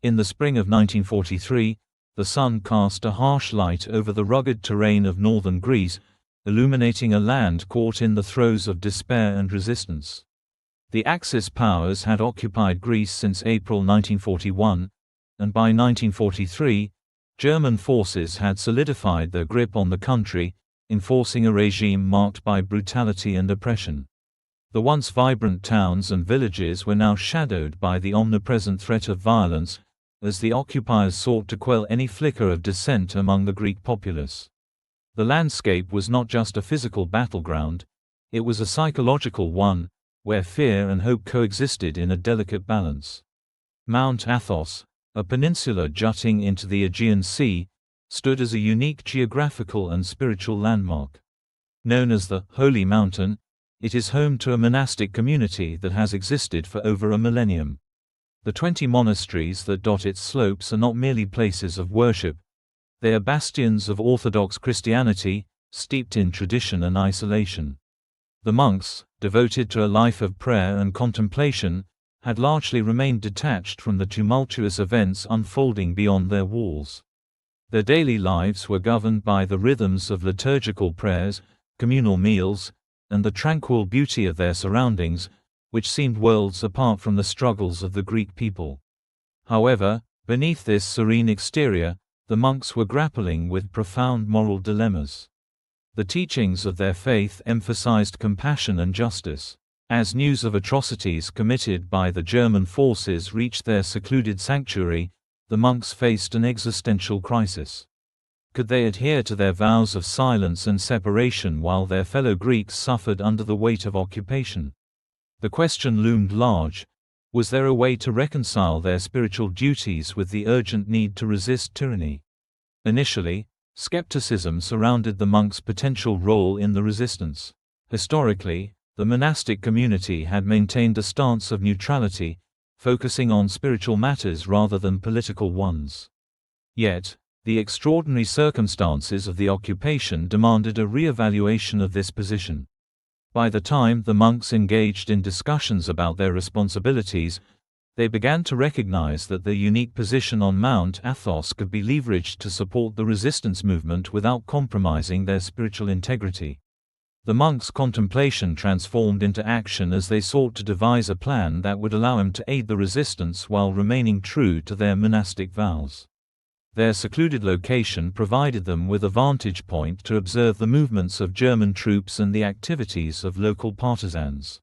In the spring of 1943, the sun cast a harsh light over the rugged terrain of northern Greece, illuminating a land caught in the throes of despair and resistance. The Axis powers had occupied Greece since April 1941, and by 1943, German forces had solidified their grip on the country, enforcing a regime marked by brutality and oppression. The once vibrant towns and villages were now shadowed by the omnipresent threat of violence, as the occupiers sought to quell any flicker of dissent among the Greek populace. The landscape was not just a physical battleground, it was a psychological one, where fear and hope coexisted in a delicate balance. Mount Athos, a peninsula jutting into the Aegean Sea, stood as a unique geographical and spiritual landmark. Known as the Holy Mountain, it is home to a monastic community that has existed for over a millennium. The 20 monasteries that dot its slopes are not merely places of worship, they are bastions of Orthodox Christianity, steeped in tradition and isolation. The monks, devoted to a life of prayer and contemplation, had largely remained detached from the tumultuous events unfolding beyond their walls. Their daily lives were governed by the rhythms of liturgical prayers, communal meals, and the tranquil beauty of their surroundings, which seemed worlds apart from the struggles of the Greek people. However, beneath this serene exterior, the monks were grappling with profound moral dilemmas. The teachings of their faith emphasized compassion and justice. As news of atrocities committed by the German forces reached their secluded sanctuary, the monks faced an existential crisis. Could they adhere to their vows of silence and separation while their fellow Greeks suffered under the weight of occupation? The question loomed large: was there a way to reconcile their spiritual duties with the urgent need to resist tyranny? Initially, skepticism surrounded the monks' potential role in the resistance. Historically, the monastic community had maintained a stance of neutrality, focusing on spiritual matters rather than political ones. Yet, the extraordinary circumstances of the occupation demanded a re-evaluation of this position. By the time the monks engaged in discussions about their responsibilities, they began to recognize that their unique position on Mount Athos could be leveraged to support the resistance movement without compromising their spiritual integrity. The monks' contemplation transformed into action as they sought to devise a plan that would allow them to aid the resistance while remaining true to their monastic vows. Their secluded location provided them with a vantage point to observe the movements of German troops and the activities of local partisans.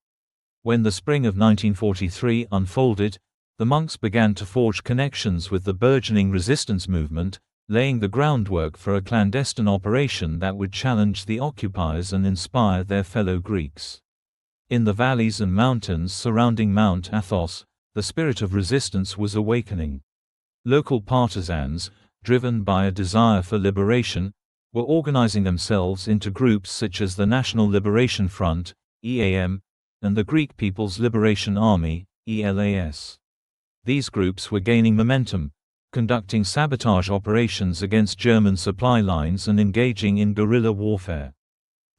When the spring of 1943 unfolded, the monks began to forge connections with the burgeoning resistance movement, laying the groundwork for a clandestine operation that would challenge the occupiers and inspire their fellow Greeks. In the valleys and mountains surrounding Mount Athos, the spirit of resistance was awakening. Local partisans, driven by a desire for liberation, were organizing themselves into groups such as the National Liberation Front, EAM, and the Greek People's Liberation Army, ELAS. These groups were gaining momentum, conducting sabotage operations against German supply lines and engaging in guerrilla warfare.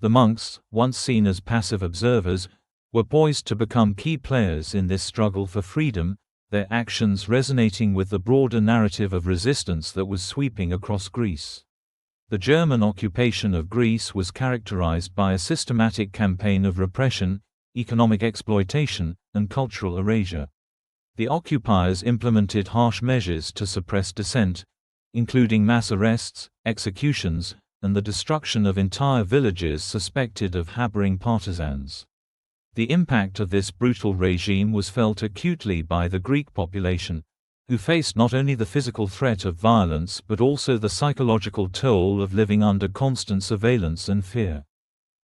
The monks, once seen as passive observers, were poised to become key players in this struggle for freedom, their actions resonating with the broader narrative of resistance that was sweeping across Greece. The German occupation of Greece was characterized by a systematic campaign of repression, economic exploitation, and cultural erasure. The occupiers implemented harsh measures to suppress dissent, including mass arrests, executions, and the destruction of entire villages suspected of harboring partisans. The impact of this brutal regime was felt acutely by the Greek population, who faced not only the physical threat of violence but also the psychological toll of living under constant surveillance and fear.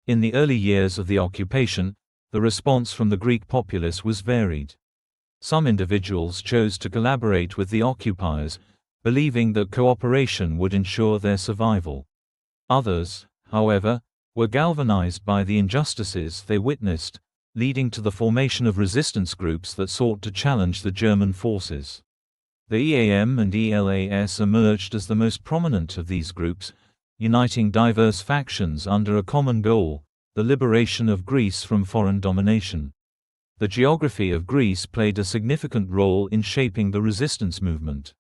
In the early years of the occupation, the response from the Greek populace was varied. Some individuals chose to collaborate with the occupiers, believing that cooperation would ensure their survival. Others, however, were galvanized by the injustices they witnessed, leading to the formation of resistance groups that sought to challenge the German forces. The EAM and ELAS emerged as the most prominent of these groups, uniting diverse factions under a common goal: the liberation of Greece from foreign domination. The geography of Greece played a significant role in shaping the resistance movement.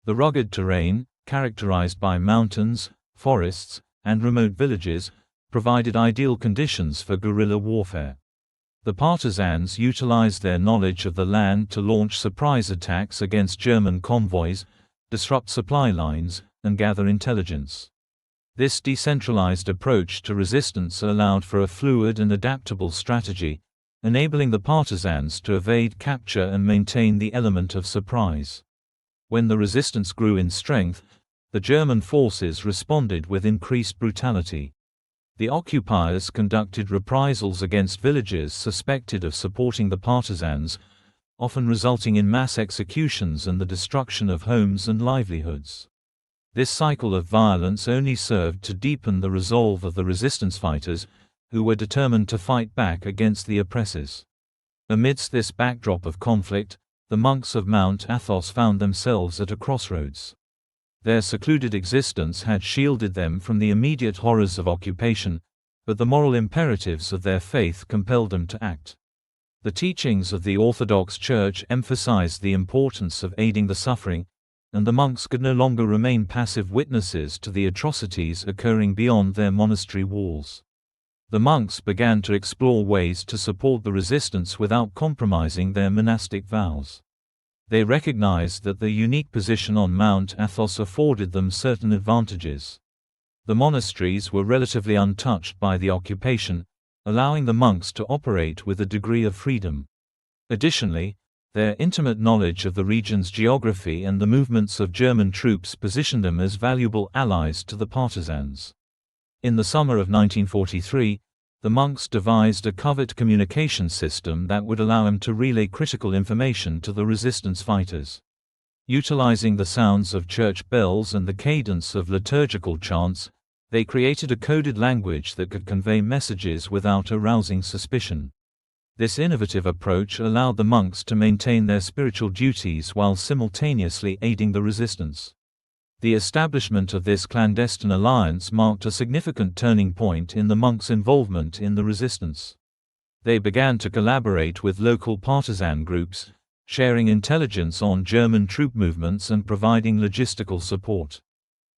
The rugged terrain, characterized by mountains, forests, and remote villages, provided ideal conditions for guerrilla warfare. The partisans utilized their knowledge of the land to launch surprise attacks against German convoys, disrupt supply lines, and gather intelligence. This decentralized approach to resistance allowed for a fluid and adaptable strategy, enabling the partisans to evade capture and maintain the element of surprise. When the resistance grew in strength, the German forces responded with increased brutality. The occupiers conducted reprisals against villages suspected of supporting the partisans, often resulting in mass executions and the destruction of homes and livelihoods. This cycle of violence only served to deepen the resolve of the resistance fighters, who were determined to fight back against the oppressors. Amidst this backdrop of conflict, the monks of Mount Athos found themselves at a crossroads. Their secluded existence had shielded them from the immediate horrors of occupation, but the moral imperatives of their faith compelled them to act. The teachings of the Orthodox Church emphasized the importance of aiding the suffering, and the monks could no longer remain passive witnesses to the atrocities occurring beyond their monastery walls. The monks began to explore ways to support the resistance without compromising their monastic vows. They recognized that their unique position on Mount Athos afforded them certain advantages. The monasteries were relatively untouched by the occupation, allowing the monks to operate with a degree of freedom. Additionally, their intimate knowledge of the region's geography and the movements of German troops positioned them as valuable allies to the partisans. In the summer of 1943, the monks devised a covert communication system that would allow them to relay critical information to the resistance fighters. Utilizing the sounds of church bells and the cadence of liturgical chants, they created a coded language that could convey messages without arousing suspicion. This innovative approach allowed the monks to maintain their spiritual duties while simultaneously aiding the resistance. The establishment of this clandestine alliance marked a significant turning point in the monks' involvement in the resistance. They began to collaborate with local partisan groups, sharing intelligence on German troop movements and providing logistical support.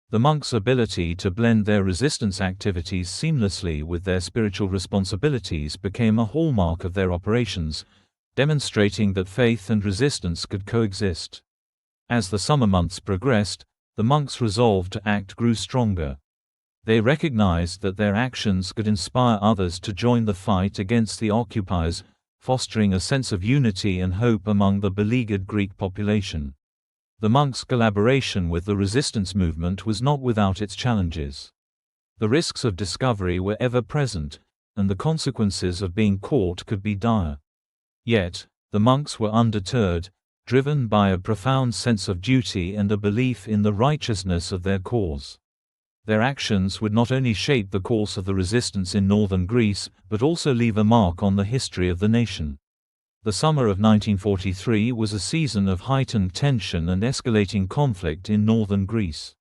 The monks' ability to blend their resistance activities seamlessly with their spiritual responsibilities became a hallmark of their operations, demonstrating that faith and resistance could coexist. As the summer months progressed, the monks' resolve to act grew stronger. They recognized that their actions could inspire others to join the fight against the occupiers, fostering a sense of unity and hope among the beleaguered Greek population. The monks' collaboration with the resistance movement was not without its challenges. The risks of discovery were ever present, and the consequences of being caught could be dire. Yet, the monks were undeterred, driven by a profound sense of duty and a belief in the righteousness of their cause. Their actions would not only shape the course of the resistance in northern Greece, but also leave a mark on the history of the nation. The summer of 1943 was a season of heightened tension and escalating conflict in northern Greece.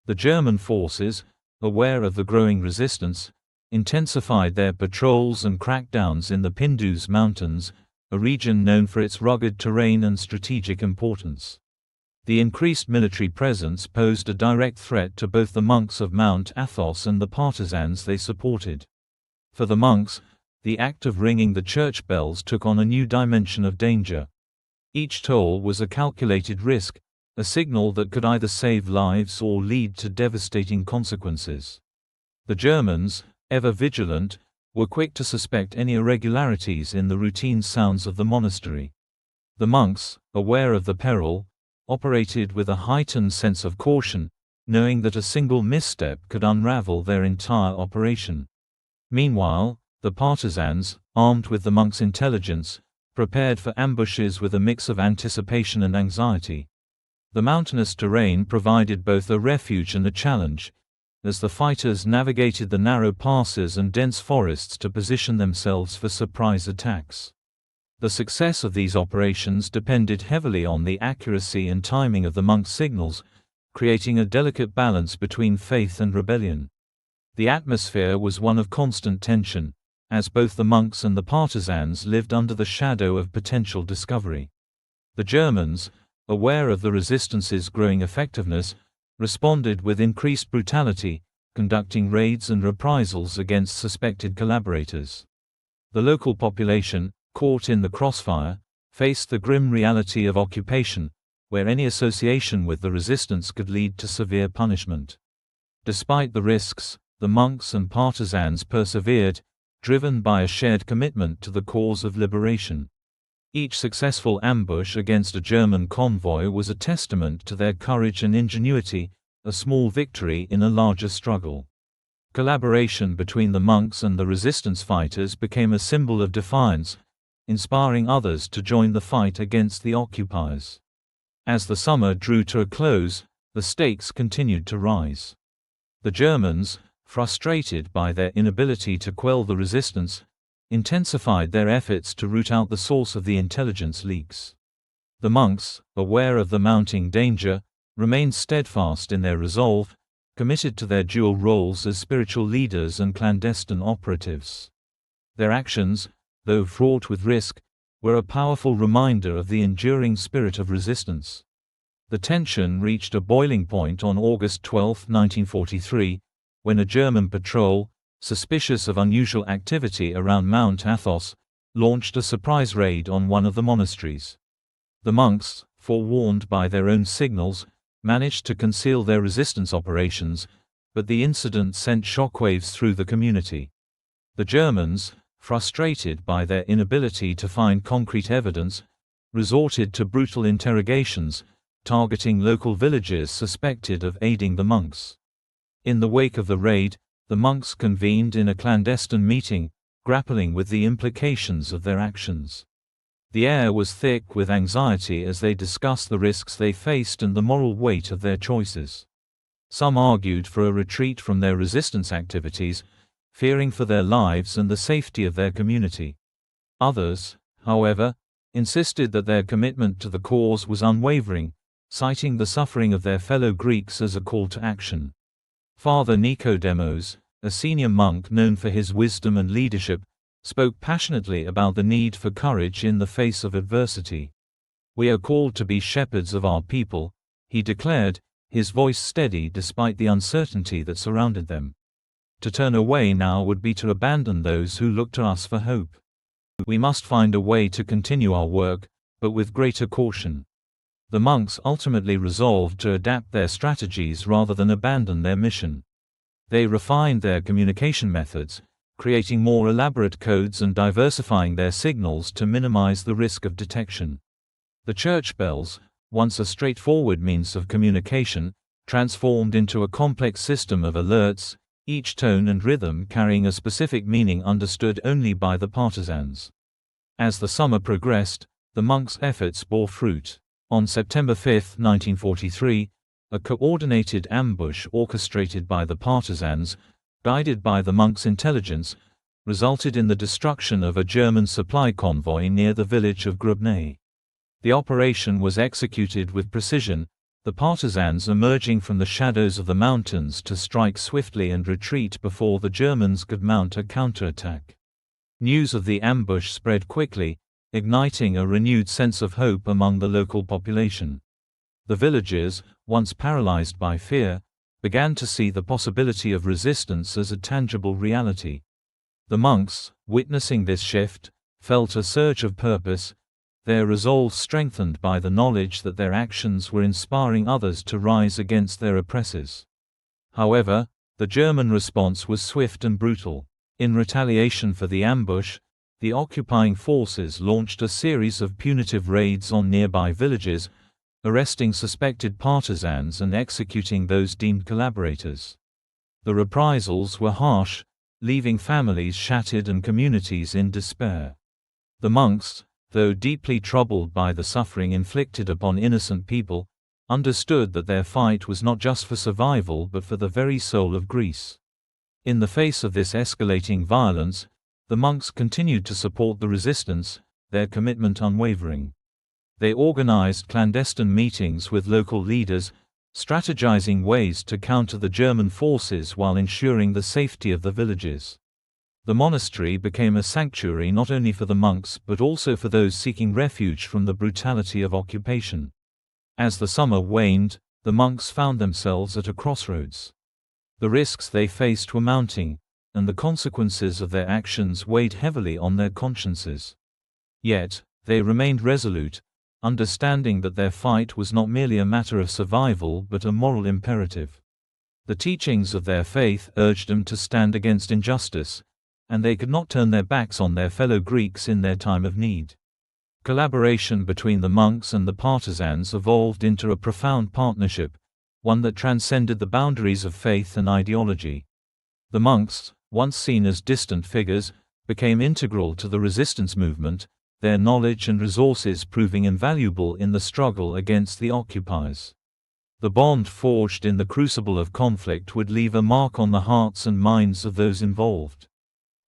The German forces, aware of the growing resistance, intensified their patrols and crackdowns in the Pindus Mountains, a region known for its rugged terrain and strategic importance. The increased military presence posed a direct threat to both the monks of Mount Athos and the partisans they supported. For the monks, the act of ringing the church bells took on a new dimension of danger. Each toll was a calculated risk, a signal that could either save lives or lead to devastating consequences. The Germans, ever vigilant, were quick to suspect any irregularities in the routine sounds of the monastery. The monks, aware of the peril, operated with a heightened sense of caution, knowing that a single misstep could unravel their entire operation. Meanwhile, the partisans, armed with the monks' intelligence, prepared for ambushes with a mix of anticipation and anxiety. The mountainous terrain provided both a refuge and a challenge, as the fighters navigated the narrow passes and dense forests to position themselves for surprise attacks. The success of these operations depended heavily on the accuracy and timing of the monks' signals, creating a delicate balance between faith and rebellion. The atmosphere was one of constant tension, as both the monks and the partisans lived under the shadow of potential discovery. The Germans, aware of the resistance's growing effectiveness, responded with increased brutality, conducting raids and reprisals against suspected collaborators. The local population, caught in the crossfire, faced the grim reality of occupation, where any association with the resistance could lead to severe punishment. Despite the risks, the monks and partisans persevered, driven by a shared commitment to the cause of liberation. Each successful ambush against a German convoy was a testament to their courage and ingenuity, a small victory in a larger struggle. Collaboration between the monks and the resistance fighters became a symbol of defiance, inspiring others to join the fight against the occupiers. As the summer drew to a close, the stakes continued to rise. The Germans, frustrated by their inability to quell the resistance, intensified their efforts to root out the source of the intelligence leaks. The monks, aware of the mounting danger, remained steadfast in their resolve, committed to their dual roles as spiritual leaders and clandestine operatives. Their actions, though fraught with risk, were a powerful reminder of the enduring spirit of resistance. The tension reached a boiling point on August 12, 1943, when a German patrol, suspicious of unusual activity around Mount Athos, launched a surprise raid on one of the monasteries. The monks, forewarned by their own signals, managed to conceal their resistance operations, but the incident sent shockwaves through the community. The Germans, frustrated by their inability to find concrete evidence, resorted to brutal interrogations, targeting local villagers suspected of aiding the monks. In the wake of the raid, the monks convened in a clandestine meeting, grappling with the implications of their actions. The air was thick with anxiety as they discussed the risks they faced and the moral weight of their choices. Some argued for a retreat from their resistance activities, fearing for their lives and the safety of their community. Others, however, insisted that their commitment to the cause was unwavering, citing the suffering of their fellow Greeks as a call to action. Father Nicodemus, a senior monk known for his wisdom and leadership, spoke passionately about the need for courage in the face of adversity. "We are called to be shepherds of our people," he declared, his voice steady despite the uncertainty that surrounded them. "To turn away now would be to abandon those who look to us for hope. We must find a way to continue our work, but with greater caution." The monks ultimately resolved to adapt their strategies rather than abandon their mission. They refined their communication methods, creating more elaborate codes and diversifying their signals to minimize the risk of detection. The church bells, once a straightforward means of communication, transformed into a complex system of alerts, each tone and rhythm carrying a specific meaning understood only by the partisans. As the summer progressed, the monks' efforts bore fruit. On September 5, 1943, a coordinated ambush orchestrated by the partisans, guided by the monks' intelligence, resulted in the destruction of a German supply convoy near the village of Grubnay. The operation was executed with precision, the partisans emerging from the shadows of the mountains to strike swiftly and retreat before the Germans could mount a counterattack. News of the ambush spread quickly, igniting a renewed sense of hope among the local population. The villagers, once paralyzed by fear, began to see the possibility of resistance as a tangible reality. The monks, witnessing this shift, felt a surge of purpose, their resolve strengthened by the knowledge that their actions were inspiring others to rise against their oppressors. However, the German response was swift and brutal. In retaliation for the ambush, the occupying forces launched a series of punitive raids on nearby villages, arresting suspected partisans and executing those deemed collaborators. The reprisals were harsh, leaving families shattered and communities in despair. The monks, though deeply troubled by the suffering inflicted upon innocent people, understood that their fight was not just for survival but for the very soul of Greece. In the face of this escalating violence, the monks continued to support the resistance, their commitment unwavering. They organized clandestine meetings with local leaders, strategizing ways to counter the German forces while ensuring the safety of the villages. The monastery became a sanctuary not only for the monks but also for those seeking refuge from the brutality of occupation. As the summer waned, the monks found themselves at a crossroads. The risks they faced were mounting, and the consequences of their actions weighed heavily on their consciences. Yet, they remained resolute, understanding that their fight was not merely a matter of survival but a moral imperative. The teachings of their faith urged them to stand against injustice, and they could not turn their backs on their fellow Greeks in their time of need. Collaboration between the monks and the partisans evolved into a profound partnership, one that transcended the boundaries of faith and ideology. The monks, once seen as distant figures, became integral to the resistance movement, their knowledge and resources proving invaluable in the struggle against the occupiers. The bond forged in the crucible of conflict would leave a mark on the hearts and minds of those involved.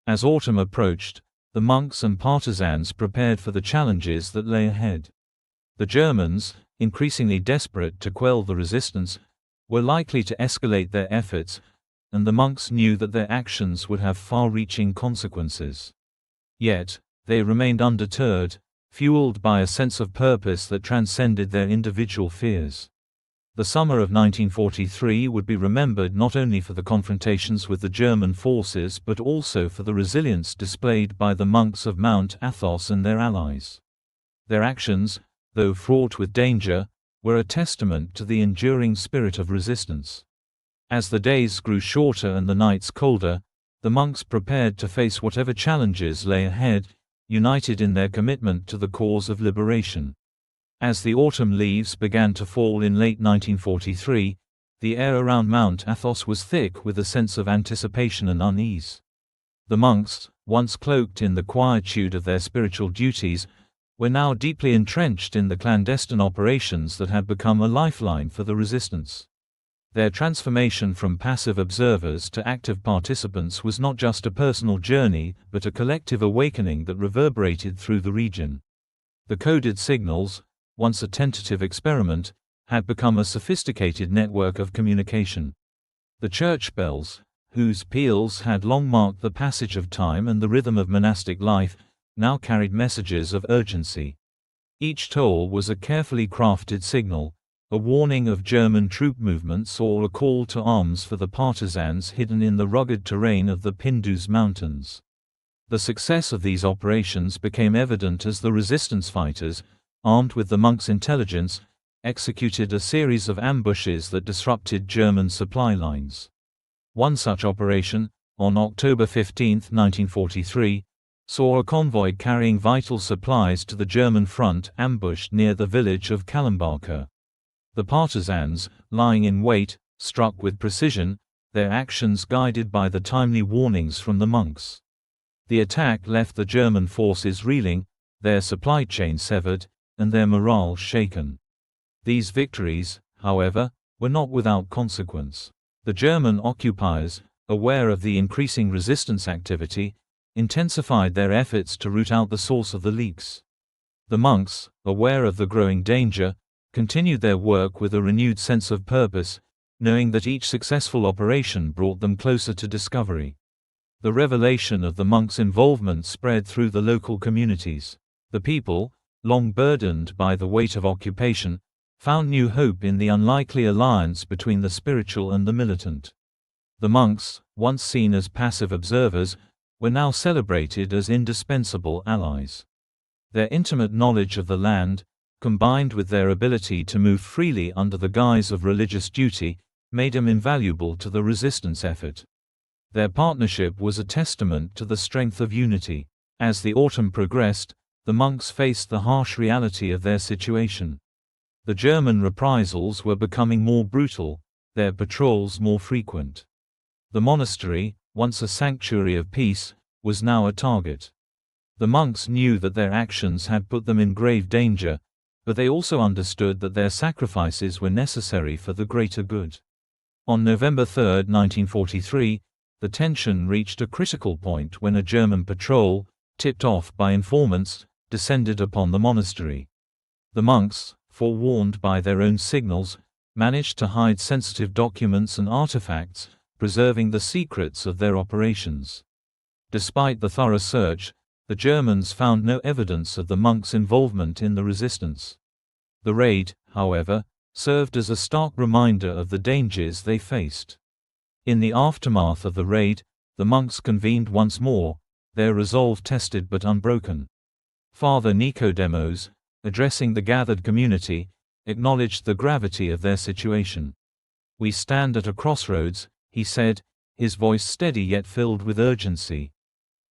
As autumn approached, the monks and partisans prepared for the challenges that lay ahead. The Germans, increasingly desperate to quell the resistance, were likely to escalate their efforts, and the monks knew that their actions would have far-reaching consequences. Yet, they remained undeterred, fueled by a sense of purpose that transcended their individual fears. The summer of 1943 would be remembered not only for the confrontations with the German forces but also for the resilience displayed by the monks of Mount Athos and their allies. Their actions, though fraught with danger, were a testament to the enduring spirit of resistance. As the days grew shorter and the nights colder, the monks prepared to face whatever challenges lay ahead, united in their commitment to the cause of liberation. As the autumn leaves began to fall in late 1943, the air around Mount Athos was thick with a sense of anticipation and unease. The monks, once cloaked in the quietude of their spiritual duties, were now deeply entrenched in the clandestine operations that had become a lifeline for the resistance. Their transformation from passive observers to active participants was not just a personal journey but a collective awakening that reverberated through the region. The coded signals, once a tentative experiment, had become a sophisticated network of communication. The church bells, whose peals had long marked the passage of time and the rhythm of monastic life, now carried messages of urgency. Each toll was a carefully crafted signal, a warning of German troop movements or a call to arms for the partisans hidden in the rugged terrain of the Pindus Mountains. The success of these operations became evident as the resistance fighters, armed with the monks' intelligence, executed a series of ambushes that disrupted German supply lines. One such operation, on October 15, 1943, saw a convoy carrying vital supplies to the German front ambushed near the village of Kallenbach. The partisans, lying in wait, struck with precision, their actions guided by the timely warnings from the monks. The attack left the German forces reeling, their supply chain severed, and their morale shaken. These victories, however, were not without consequence. The German occupiers, aware of the increasing resistance activity, intensified their efforts to root out the source of the leaks. The monks, aware of the growing danger, continued their work with a renewed sense of purpose, knowing that each successful operation brought them closer to discovery. The revelation of the monks' involvement spread through the local communities. The people, long burdened by the weight of occupation, found new hope in the unlikely alliance between the spiritual and the militant. The monks, once seen as passive observers, were now celebrated as indispensable allies. Their intimate knowledge of the land, combined with their ability to move freely under the guise of religious duty, made them invaluable to the resistance effort. Their partnership was a testament to the strength of unity. As the autumn progressed, the monks faced the harsh reality of their situation. The German reprisals were becoming more brutal, their patrols more frequent. The monastery, once a sanctuary of peace, was now a target. The monks knew that their actions had put them in grave danger, but they also understood that their sacrifices were necessary for the greater good. On November 3, 1943, the tension reached a critical point when a German patrol, tipped off by informants, descended upon the monastery. The monks, forewarned by their own signals, managed to hide sensitive documents and artifacts, preserving the secrets of their operations. Despite the thorough search, the Germans found no evidence of the monks' involvement in the resistance. The raid, however, served as a stark reminder of the dangers they faced. In the aftermath of the raid, the monks convened once more, their resolve tested but unbroken. Father Nicodemos, addressing the gathered community, acknowledged the gravity of their situation. "We stand at a crossroads," he said, his voice steady yet filled with urgency.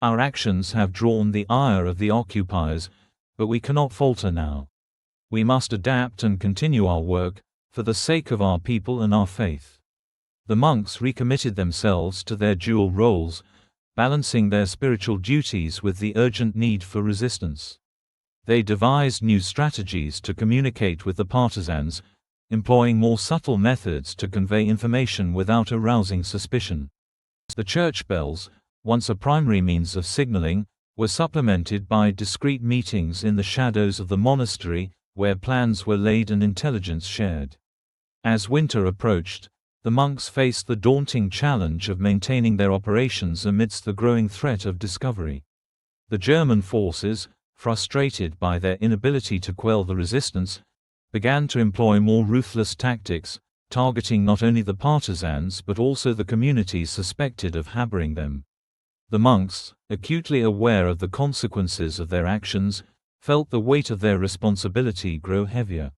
"Our actions have drawn the ire of the occupiers, but we cannot falter now. We must adapt and continue our work, for the sake of our people and our faith." The monks recommitted themselves to their dual roles, balancing their spiritual duties with the urgent need for resistance. They devised new strategies to communicate with the partisans, employing more subtle methods to convey information without arousing suspicion. The church bells, once a primary means of signaling, were supplemented by discreet meetings in the shadows of the monastery, where plans were laid and intelligence shared. As winter approached, the monks faced the daunting challenge of maintaining their operations amidst the growing threat of discovery. The German forces, frustrated by their inability to quell the resistance, began to employ more ruthless tactics, targeting not only the partisans but also the communities suspected of harboring them. The monks, acutely aware of the consequences of their actions, felt the weight of their responsibility grow heavier.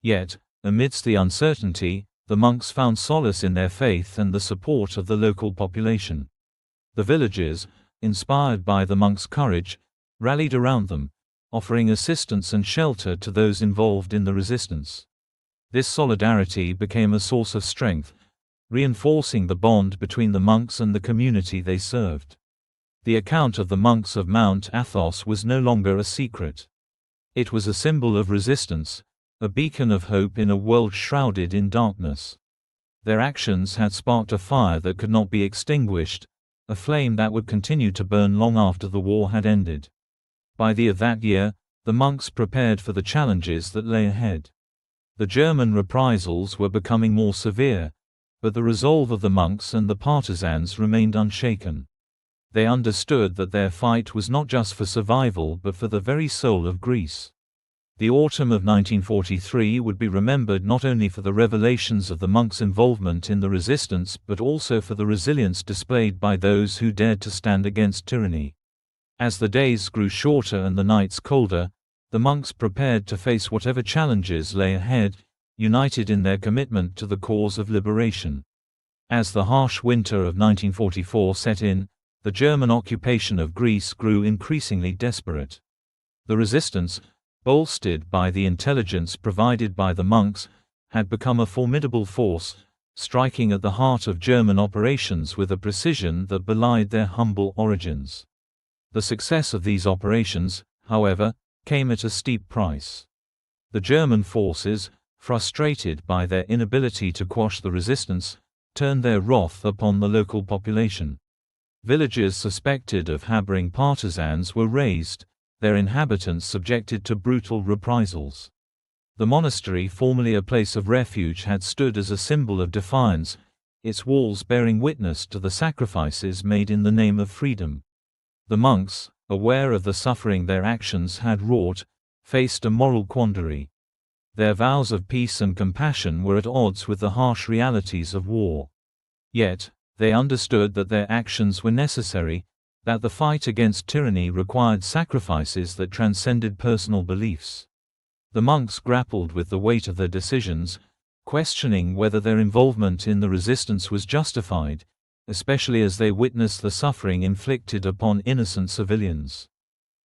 Yet, amidst the uncertainty, the monks found solace in their faith and the support of the local population. The villagers, inspired by the monks' courage, rallied around them, offering assistance and shelter to those involved in the resistance. This solidarity became a source of strength, reinforcing the bond between the monks and the community they served. The account of the monks of Mount Athos was no longer a secret. It was a symbol of resistance, a beacon of hope in a world shrouded in darkness. Their actions had sparked a fire that could not be extinguished, a flame that would continue to burn long after the war had ended. By the end of that year, the monks prepared for the challenges that lay ahead. The German reprisals were becoming more severe, but the resolve of the monks and the partisans remained unshaken. They understood that their fight was not just for survival but for the very soul of Greece. The autumn of 1943 would be remembered not only for the revelations of the monks' involvement in the resistance but also for the resilience displayed by those who dared to stand against tyranny. As the days grew shorter and the nights colder, the monks prepared to face whatever challenges lay ahead, united in their commitment to the cause of liberation. As the harsh winter of 1944 set in, the German occupation of Greece grew increasingly desperate. The resistance, bolstered by the intelligence provided by the monks, had become a formidable force, striking at the heart of German operations with a precision that belied their humble origins. The success of these operations, however, came at a steep price. The German forces, frustrated by their inability to quash the resistance, turned their wrath upon the local population. Villages suspected of harboring partisans were razed, their inhabitants subjected to brutal reprisals. The monastery, formerly a place of refuge, had stood as a symbol of defiance, its walls bearing witness to the sacrifices made in the name of freedom. The monks, aware of the suffering their actions had wrought, faced a moral quandary. Their vows of peace and compassion were at odds with the harsh realities of war. Yet, they understood that their actions were necessary, that the fight against tyranny required sacrifices that transcended personal beliefs. The monks grappled with the weight of their decisions, questioning whether their involvement in the resistance was justified, especially as they witnessed the suffering inflicted upon innocent civilians.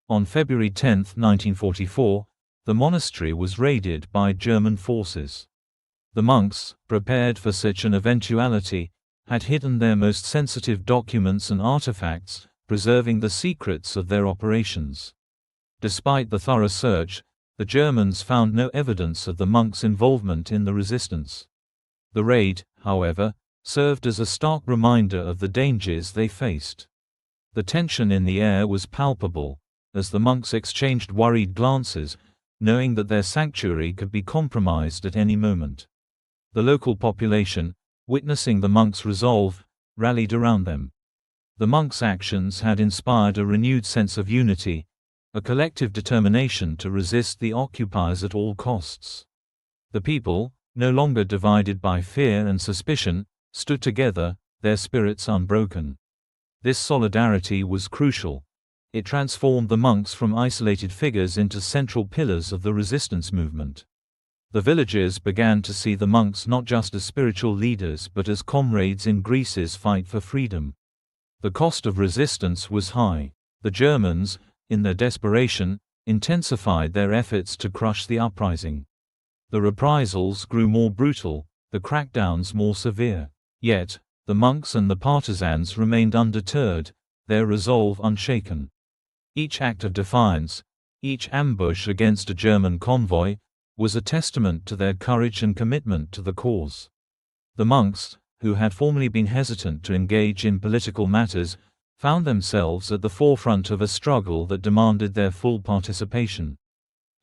On February 10, 1944, the monastery was raided by German forces. The monks, prepared for such an eventuality, had hidden their most sensitive documents and artifacts, preserving the secrets of their operations. Despite the thorough search, the Germans found no evidence of the monks' involvement in the resistance. The raid, however, served as a stark reminder of the dangers they faced. The tension in the air was palpable, as the monks exchanged worried glances, knowing that their sanctuary could be compromised at any moment. The local population, witnessing the monks' resolve, rallied around them. The monks' actions had inspired a renewed sense of unity, a collective determination to resist the occupiers at all costs. The people, no longer divided by fear and suspicion, stood together, their spirits unbroken. This solidarity was crucial. It transformed the monks from isolated figures into central pillars of the resistance movement. The villagers began to see the monks not just as spiritual leaders but as comrades in Greece's fight for freedom. The cost of resistance was high. The Germans, in their desperation, intensified their efforts to crush the uprising. The reprisals grew more brutal, the crackdowns more severe. Yet, the monks and the partisans remained undeterred, their resolve unshaken. Each act of defiance, each ambush against a German convoy, was a testament to their courage and commitment to the cause. The monks, who had formerly been hesitant to engage in political matters, found themselves at the forefront of a struggle that demanded their full participation.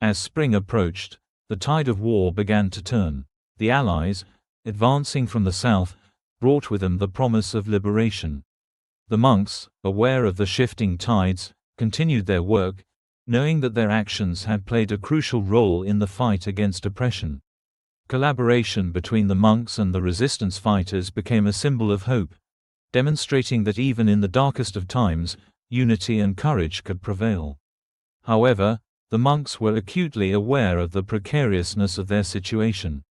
As spring approached, the tide of war began to turn. The Allies, advancing from the south, brought with them the promise of liberation. The monks, aware of the shifting tides, continued their work, knowing that their actions had played a crucial role in the fight against oppression. Collaboration between the monks and the resistance fighters became a symbol of hope, demonstrating that even in the darkest of times, unity and courage could prevail. However, the monks were acutely aware of the precariousness of their situation.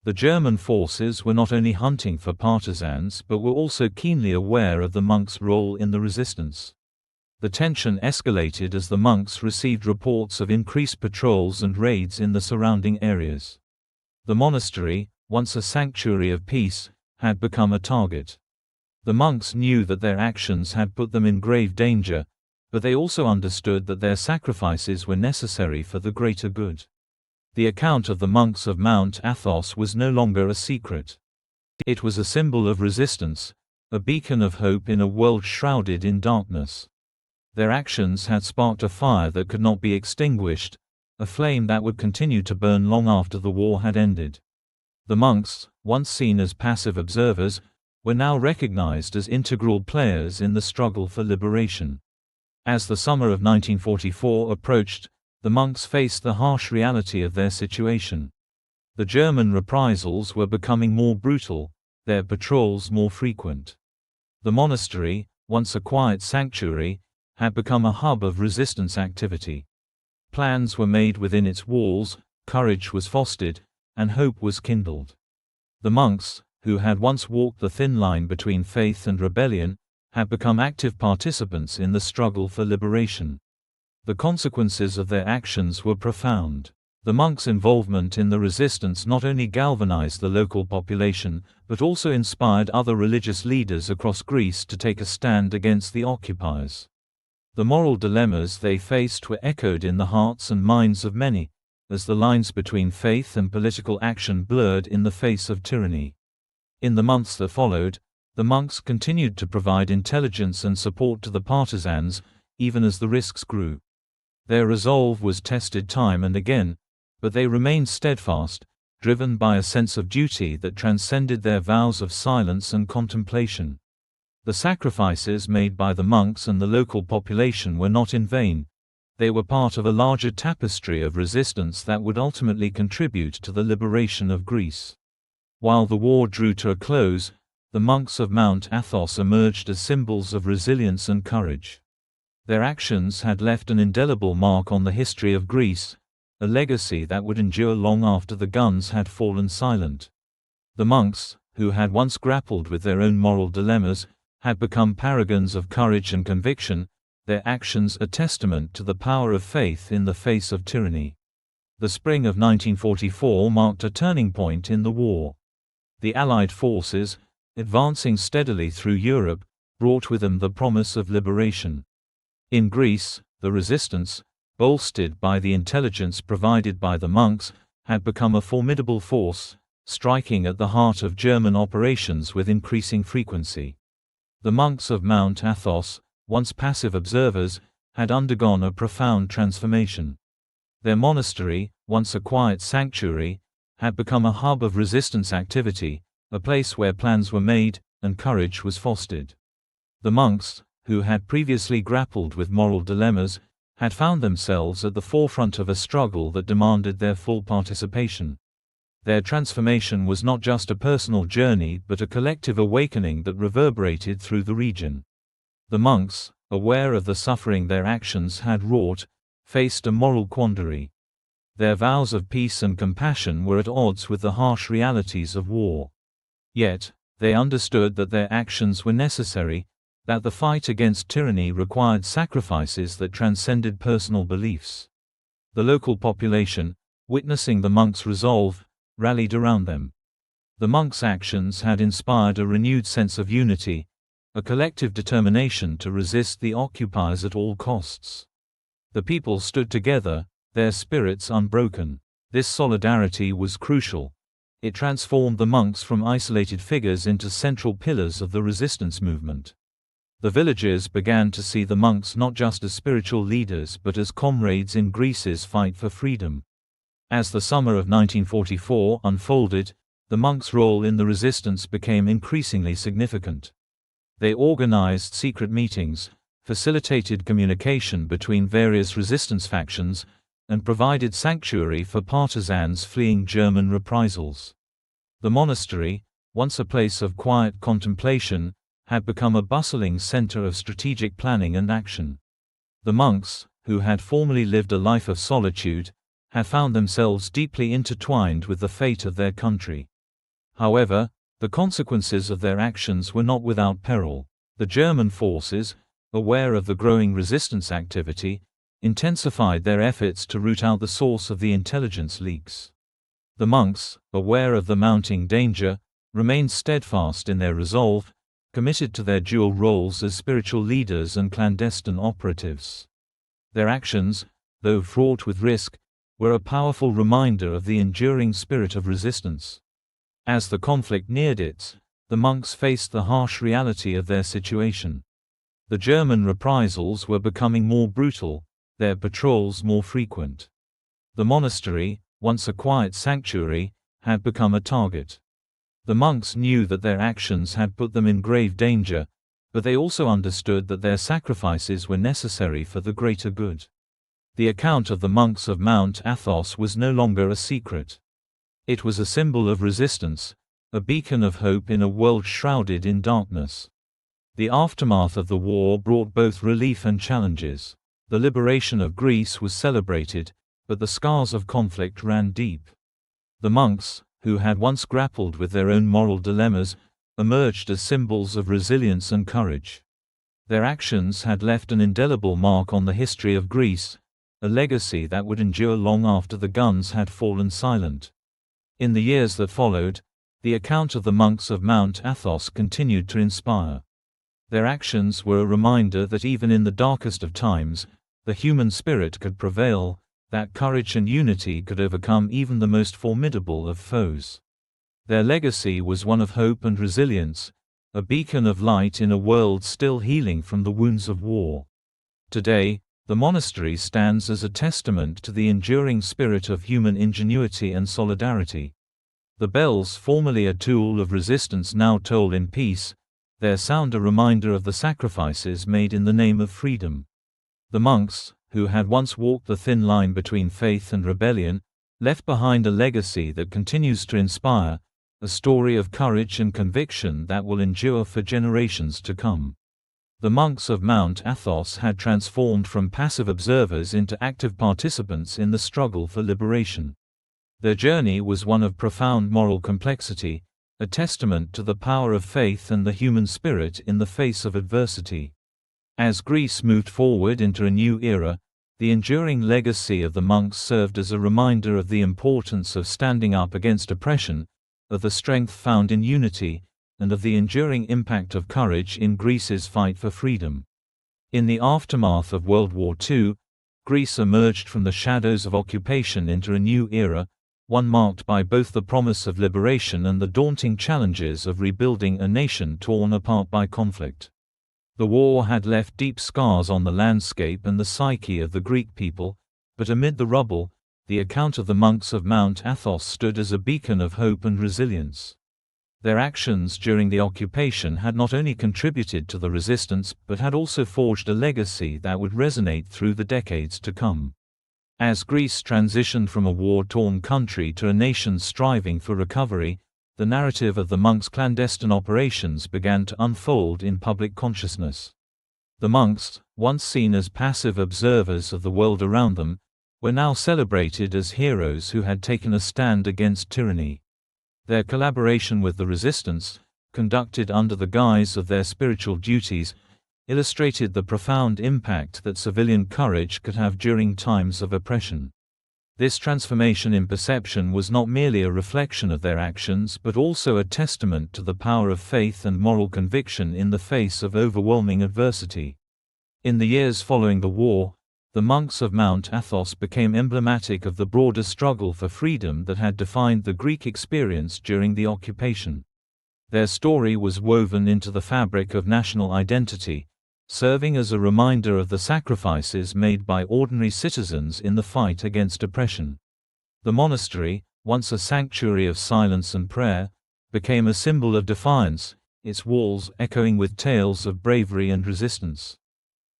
The German forces were not only hunting for partisans but were also keenly aware of the monks' role in the resistance. The tension escalated as the monks received reports of increased patrols and raids in the surrounding areas. The monastery, once a sanctuary of peace, had become a target. The monks knew that their actions had put them in grave danger, but they also understood that their sacrifices were necessary for the greater good. The account of the monks of Mount Athos was no longer a secret. It was a symbol of resistance, a beacon of hope in a world shrouded in darkness. Their actions had sparked a fire that could not be extinguished, a flame that would continue to burn long after the war had ended. The monks, once seen as passive observers, were now recognized as integral players in the struggle for liberation. As the summer of 1944 approached, the monks faced the harsh reality of their situation. The German reprisals were becoming more brutal, their patrols more frequent. The monastery, once a quiet sanctuary, had become a hub of resistance activity. Plans were made within its walls, courage was fostered, and hope was kindled. The monks, who had once walked the thin line between faith and rebellion, had become active participants in the struggle for liberation. The consequences of their actions were profound. The monks' involvement in the resistance not only galvanized the local population, but also inspired other religious leaders across Greece to take a stand against the occupiers. The moral dilemmas they faced were echoed in the hearts and minds of many, as the lines between faith and political action blurred in the face of tyranny. In the months that followed, the monks continued to provide intelligence and support to the partisans, even as the risks grew. Their resolve was tested time and again, but they remained steadfast, driven by a sense of duty that transcended their vows of silence and contemplation. The sacrifices made by the monks and the local population were not in vain. They were part of a larger tapestry of resistance that would ultimately contribute to the liberation of Greece. While the war drew to a close, the monks of Mount Athos emerged as symbols of resilience and courage. Their actions had left an indelible mark on the history of Greece, a legacy that would endure long after the guns had fallen silent. The monks, who had once grappled with their own moral dilemmas, had become paragons of courage and conviction, their actions a testament to the power of faith in the face of tyranny. The spring of 1944 marked a turning point in the war. The Allied forces, advancing steadily through Europe, brought with them the promise of liberation. In Greece, the resistance, bolstered by the intelligence provided by the monks, had become a formidable force, striking at the heart of German operations with increasing frequency. The monks of Mount Athos, once passive observers, had undergone a profound transformation. Their monastery, once a quiet sanctuary, had become a hub of resistance activity, a place where plans were made and courage was fostered. The monks, who had previously grappled with moral dilemmas, had found themselves at the forefront of a struggle that demanded their full participation. Their transformation was not just a personal journey but a collective awakening that reverberated through the region. The monks, aware of the suffering their actions had wrought, faced a moral quandary. Their vows of peace and compassion were at odds with the harsh realities of war. Yet, they understood that their actions were necessary, that the fight against tyranny required sacrifices that transcended personal beliefs. The local population, witnessing the monks' resolve, rallied around them. The monks' actions had inspired a renewed sense of unity, a collective determination to resist the occupiers at all costs. The people stood together, their spirits unbroken. This solidarity was crucial. It transformed the monks from isolated figures into central pillars of the resistance movement. The villagers began to see the monks not just as spiritual leaders but as comrades in Greece's fight for freedom. As the summer of 1944 unfolded, the monks' role in the resistance became increasingly significant. They organized secret meetings, facilitated communication between various resistance factions, and provided sanctuary for partisans fleeing German reprisals. The monastery, once a place of quiet contemplation, had become a bustling center of strategic planning and action. The monks, who had formerly lived a life of solitude, had found themselves deeply intertwined with the fate of their country. However, the consequences of their actions were not without peril. The German forces, aware of the growing resistance activity, intensified their efforts to root out the source of the intelligence leaks. The monks, aware of the mounting danger, remained steadfast in their resolve, committed to their dual roles as spiritual leaders and clandestine operatives. Their actions, though fraught with risk, were a powerful reminder of the enduring spirit of resistance. As the conflict neared the monks faced the harsh reality of their situation. The German reprisals were becoming more brutal, their patrols more frequent. The monastery, once a quiet sanctuary, had become a target. The monks knew that their actions had put them in grave danger, but they also understood that their sacrifices were necessary for the greater good. The account of the monks of Mount Athos was no longer a secret. It was a symbol of resistance, a beacon of hope in a world shrouded in darkness. The aftermath of the war brought both relief and challenges. The liberation of Greece was celebrated, but the scars of conflict ran deep. The monks, who had once grappled with their own moral dilemmas, emerged as symbols of resilience and courage. Their actions had left an indelible mark on the history of Greece, a legacy that would endure long after the guns had fallen silent. In the years that followed, the account of the monks of Mount Athos continued to inspire. Their actions were a reminder that even in the darkest of times, the human spirit could prevail, that courage and unity could overcome even the most formidable of foes. Their legacy was one of hope and resilience, a beacon of light in a world still healing from the wounds of war. Today, the monastery stands as a testament to the enduring spirit of human ingenuity and solidarity. The bells, formerly a tool of resistance, now toll in peace, their sound a reminder of the sacrifices made in the name of freedom. The monks, who had once walked the thin line between faith and rebellion, left behind a legacy that continues to inspire, a story of courage and conviction that will endure for generations to come. The monks of Mount Athos had transformed from passive observers into active participants in the struggle for liberation. Their journey was one of profound moral complexity, a testament to the power of faith and the human spirit in the face of adversity. As Greece moved forward into a new era, the enduring legacy of the monks served as a reminder of the importance of standing up against oppression, of the strength found in unity, and of the enduring impact of courage in Greece's fight for freedom. In the aftermath of World War II, Greece emerged from the shadows of occupation into a new era, one marked by both the promise of liberation and the daunting challenges of rebuilding a nation torn apart by conflict. The war had left deep scars on the landscape and the psyche of the Greek people, but amid the rubble, the account of the monks of Mount Athos stood as a beacon of hope and resilience. Their actions during the occupation had not only contributed to the resistance but had also forged a legacy that would resonate through the decades to come. As Greece transitioned from a war-torn country to a nation striving for recovery, the narrative of the monks' clandestine operations began to unfold in public consciousness. The monks, once seen as passive observers of the world around them, were now celebrated as heroes who had taken a stand against tyranny. Their collaboration with the resistance, conducted under the guise of their spiritual duties, illustrated the profound impact that civilian courage could have during times of oppression. This transformation in perception was not merely a reflection of their actions but also a testament to the power of faith and moral conviction in the face of overwhelming adversity. In the years following the war, the monks of Mount Athos became emblematic of the broader struggle for freedom that had defined the Greek experience during the occupation. Their story was woven into the fabric of national identity, serving as a reminder of the sacrifices made by ordinary citizens in the fight against oppression. The monastery, once a sanctuary of silence and prayer, became a symbol of defiance, its walls echoing with tales of bravery and resistance.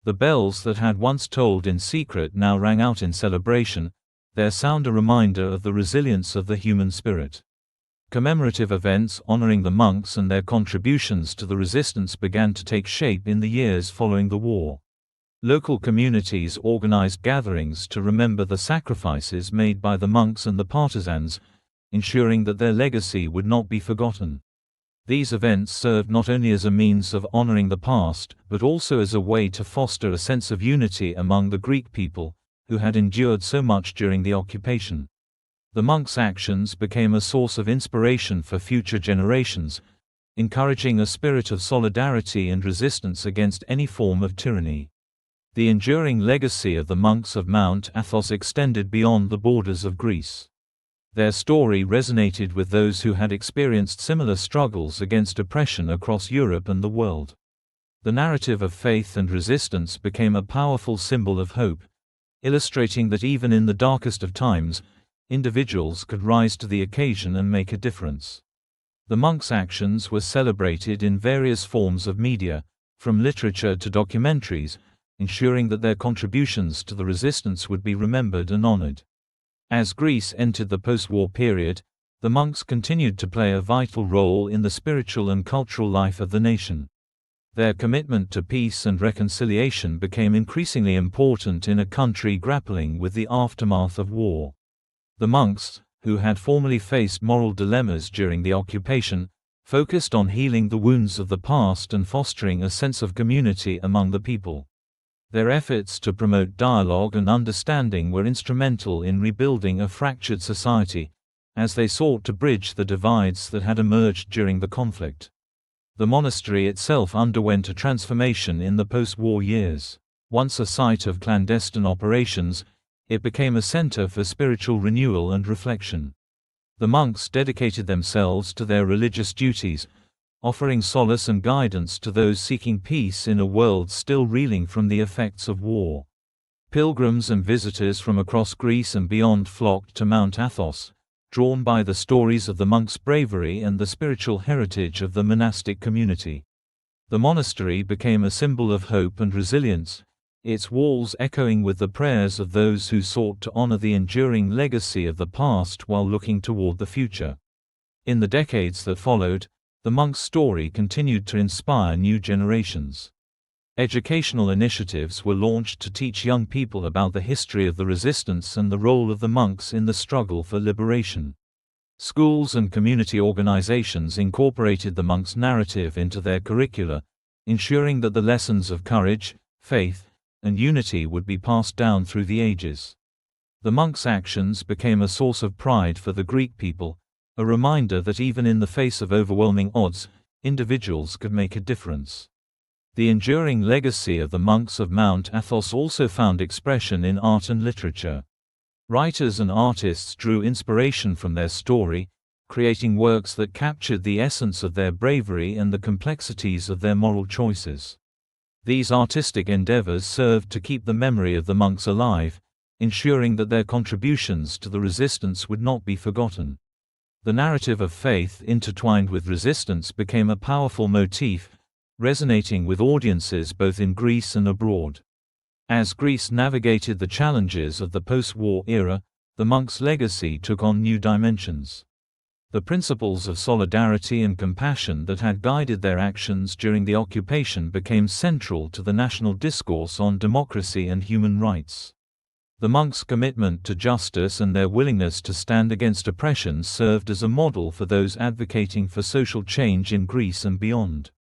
The bells that had once tolled in secret now rang out in celebration, their sound a reminder of the resilience of the human spirit. Commemorative events honoring the monks and their contributions to the resistance began to take shape in the years following the war. Local communities organized gatherings to remember the sacrifices made by the monks and the partisans, ensuring that their legacy would not be forgotten. These events served not only as a means of honoring the past, but also as a way to foster a sense of unity among the Greek people, who had endured so much during the occupation. The monks' actions became a source of inspiration for future generations, encouraging a spirit of solidarity and resistance against any form of tyranny. The enduring legacy of the monks of Mount Athos extended beyond the borders of Greece. Their story resonated with those who had experienced similar struggles against oppression across Europe and the world. The narrative of faith and resistance became a powerful symbol of hope, illustrating that even in the darkest of times, individuals could rise to the occasion and make a difference. The monks' actions were celebrated in various forms of media, from literature to documentaries, ensuring that their contributions to the resistance would be remembered and honored. As Greece entered the post-war period, the monks continued to play a vital role in the spiritual and cultural life of the nation. Their commitment to peace and reconciliation became increasingly important in a country grappling with the aftermath of war. The monks, who had formerly faced moral dilemmas during the occupation, focused on healing the wounds of the past and fostering a sense of community among the people. Their efforts to promote dialogue and understanding were instrumental in rebuilding a fractured society, as they sought to bridge the divides that had emerged during the conflict. The monastery itself underwent a transformation in the post-war years. Once a site of clandestine operations, it became a center for spiritual renewal and reflection. The monks dedicated themselves to their religious duties, offering solace and guidance to those seeking peace in a world still reeling from the effects of war. Pilgrims and visitors from across Greece and beyond flocked to Mount Athos, drawn by the stories of the monks' bravery and the spiritual heritage of the monastic community. The monastery became a symbol of hope and resilience, its walls echoing with the prayers of those who sought to honor the enduring legacy of the past while looking toward the future. In the decades that followed, the monks' story continued to inspire new generations. Educational initiatives were launched to teach young people about the history of the resistance and the role of the monks in the struggle for liberation. Schools and community organizations incorporated the monks' narrative into their curricula, ensuring that the lessons of courage, faith, and unity would be passed down through the ages. The monks' actions became a source of pride for the Greek people, a reminder that even in the face of overwhelming odds, individuals could make a difference. The enduring legacy of the monks of Mount Athos also found expression in art and literature. Writers and artists drew inspiration from their story, creating works that captured the essence of their bravery and the complexities of their moral choices. These artistic endeavors served to keep the memory of the monks alive, ensuring that their contributions to the resistance would not be forgotten. The narrative of faith intertwined with resistance became a powerful motif, resonating with audiences both in Greece and abroad. As Greece navigated the challenges of the post-war era, the monks' legacy took on new dimensions. The principles of solidarity and compassion that had guided their actions during the occupation became central to the national discourse on democracy and human rights. The monks' commitment to justice and their willingness to stand against oppression served as a model for those advocating for social change in Greece and beyond.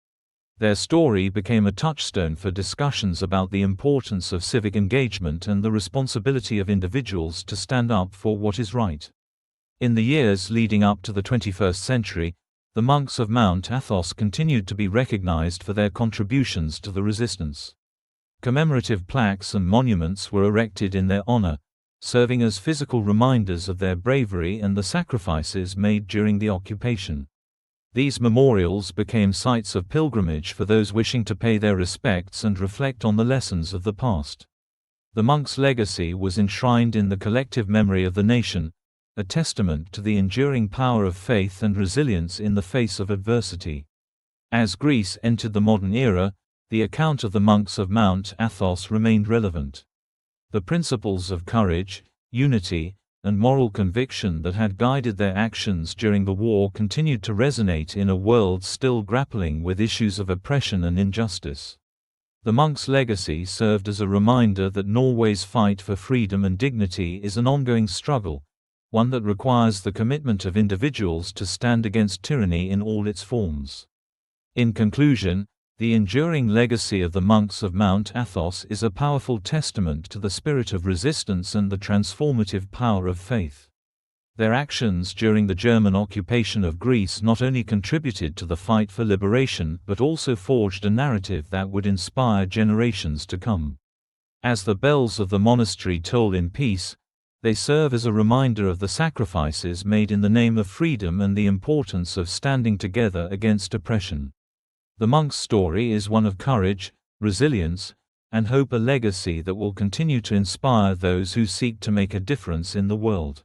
Their story became a touchstone for discussions about the importance of civic engagement and the responsibility of individuals to stand up for what is right. In the years leading up to the 21st century, the monks of Mount Athos continued to be recognized for their contributions to the resistance. Commemorative plaques and monuments were erected in their honor, serving as physical reminders of their bravery and the sacrifices made during the occupation. These memorials became sites of pilgrimage for those wishing to pay their respects and reflect on the lessons of the past. The monks' legacy was enshrined in the collective memory of the nation, a testament to the enduring power of faith and resilience in the face of adversity. As Greece entered the modern era, the account of the monks of Mount Athos remained relevant. The principles of courage, unity, and moral conviction that had guided their actions during the war continued to resonate in a world still grappling with issues of oppression and injustice. The monks' legacy served as a reminder that Norway's fight for freedom and dignity is an ongoing struggle, one that requires the commitment of individuals to stand against tyranny in all its forms. In conclusion, the enduring legacy of the monks of Mount Athos is a powerful testament to the spirit of resistance and the transformative power of faith. Their actions during the German occupation of Greece not only contributed to the fight for liberation but also forged a narrative that would inspire generations to come. As the bells of the monastery toll in peace, they serve as a reminder of the sacrifices made in the name of freedom and the importance of standing together against oppression. The monk's story is one of courage, resilience, and hope, a legacy that will continue to inspire those who seek to make a difference in the world.